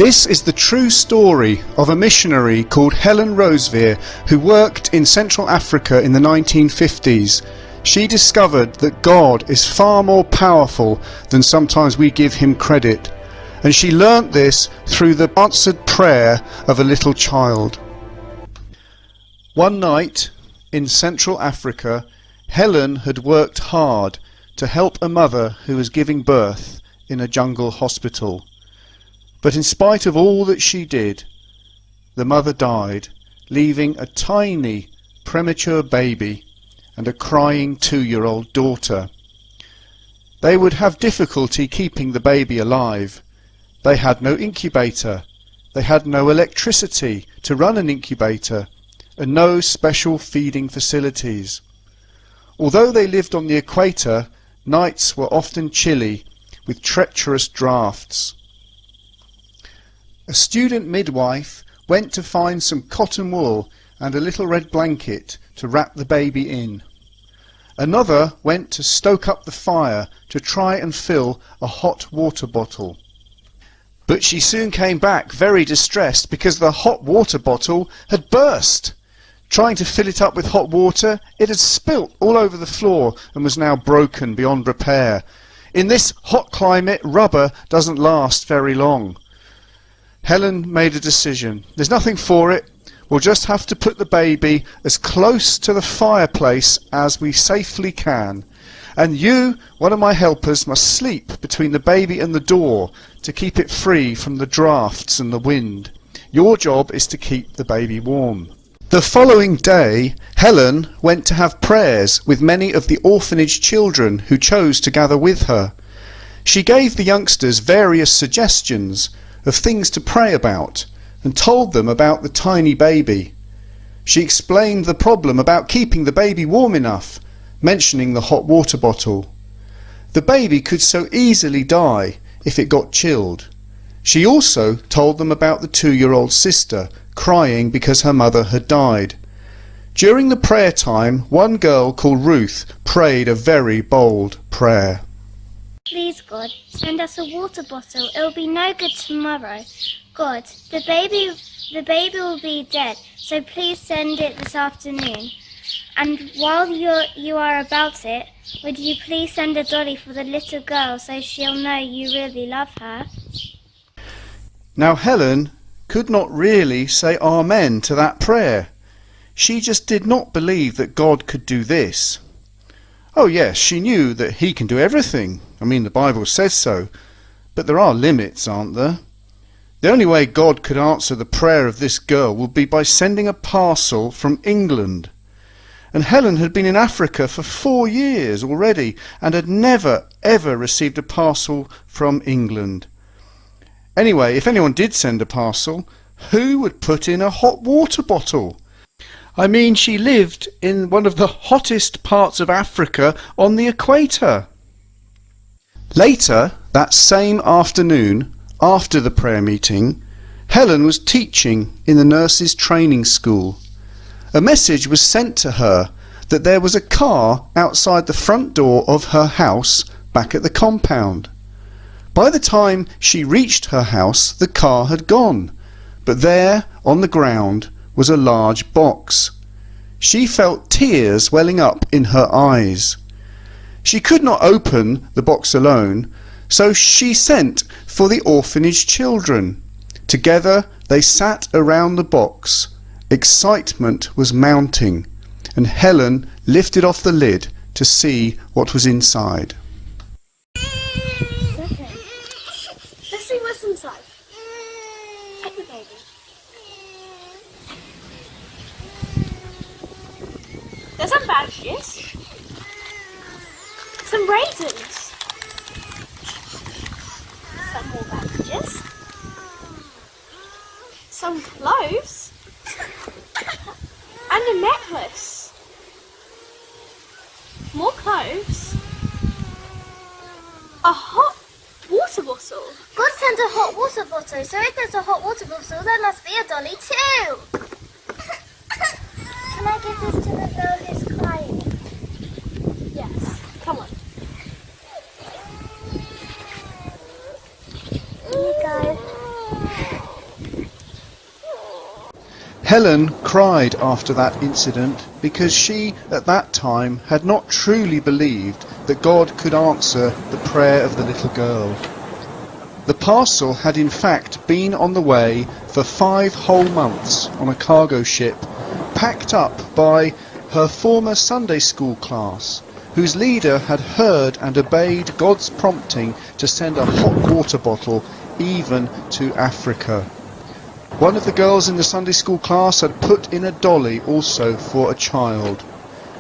This is the true story of a missionary called Helen Roseveare who worked in Central Africa in the 1950s. She discovered that God is far more powerful than sometimes we give him credit, and she learnt this through the answered prayer of a little child. One night in Central Africa, Helen had worked hard to help a mother who was giving birth in a jungle hospital. But in spite of all that she did, the mother died, leaving a tiny premature baby and a crying 2-year-old daughter. They would have difficulty keeping the baby alive. They had no incubator, they had no electricity to run an incubator, and no special feeding facilities. Although they lived on the equator, nights were often chilly with treacherous drafts. A student midwife went to find some cotton wool and a little red blanket to wrap the baby in. Another went to stoke up the fire to try and fill a hot water bottle. But she soon came back very distressed because the hot water bottle had burst. Trying to fill it up with hot water, it had spilt all over the floor and was now broken beyond repair. In this hot climate, rubber doesn't last very long. Helen made a decision. There's nothing for it. We'll just have to put the baby as close to the fireplace as we safely can. And you, one of my helpers, must sleep between the baby and the door to keep it free from the drafts and the wind. Your job is to keep the baby warm. The following day, Helen went to have prayers with many of the orphanage children who chose to gather with her. She gave the youngsters various suggestions of things to pray about and told them about the tiny baby. She explained the problem about keeping the baby warm enough, mentioning the hot water bottle. The baby could so easily die if it got chilled. She also told them about the 2-year-old sister crying because her mother had died. During the prayer time, one girl called Ruth prayed a very bold prayer. Please, God, send us a water bottle. It'll be no good tomorrow. God, the baby will be dead, so please send it this afternoon. And while you are about it, would you please send a dolly for the little girl so she'll know you really love her? Now Helen could not really say amen to that prayer. She just did not believe that God could do this. Oh yes, she knew that he can do everything. I mean, the Bible says so. But there are limits, aren't there? The only way God could answer the prayer of this girl would be by sending a parcel from England. And Helen had been in Africa for 4 years already and had never, ever received a parcel from England. Anyway, if anyone did send a parcel, who would put in a hot water bottle? I mean, she lived in one of the hottest parts of Africa on the equator. Later, that same afternoon, after the prayer meeting, Helen was teaching in the nurses' training school. A message was sent to her that there was a car outside the front door of her house back at the compound. By the time she reached her house, the car had gone, but there, on the ground, was a large box. She felt tears welling up in her eyes. She could not open the box alone, so she sent for the orphanage children. Together they sat around the box. Excitement was mounting, and Helen lifted off the lid to see what was inside. Let's see what's inside. Take the baby. There's some bandages. Some raisins. Some more bandages. Some clothes. And a necklace. More clothes. A hot water bottle. God sent a hot water bottle, so if there's a hot water bottle, there must be a dolly too. Can I give this to the girl who's crying? Yes. Come on. Here you go. Helen cried after that incident because she, at that time, had not truly believed that God could answer the prayer of the little girl. The parcel had in fact been on the way for 5 whole months on a cargo ship, packed up by her former Sunday school class, whose leader had heard and obeyed God's prompting to send a hot water bottle even to Africa. One of the girls in the Sunday school class had put in a dolly also for a child,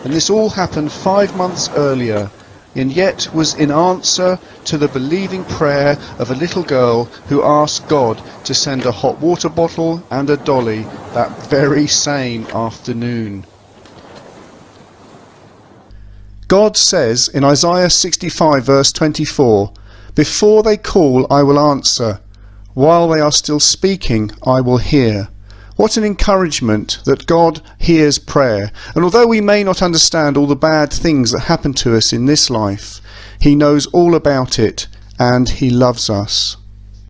and this all happened 5 months earlier, and yet was in answer to the believing prayer of a little girl who asked God to send a hot water bottle and a dolly that very same afternoon. God says in Isaiah 65 verse 24, "Before they call, I will answer. While they are still speaking, I will hear." What an encouragement that God hears prayer. And although we may not understand all the bad things that happen to us in this life, He knows all about it and He loves us.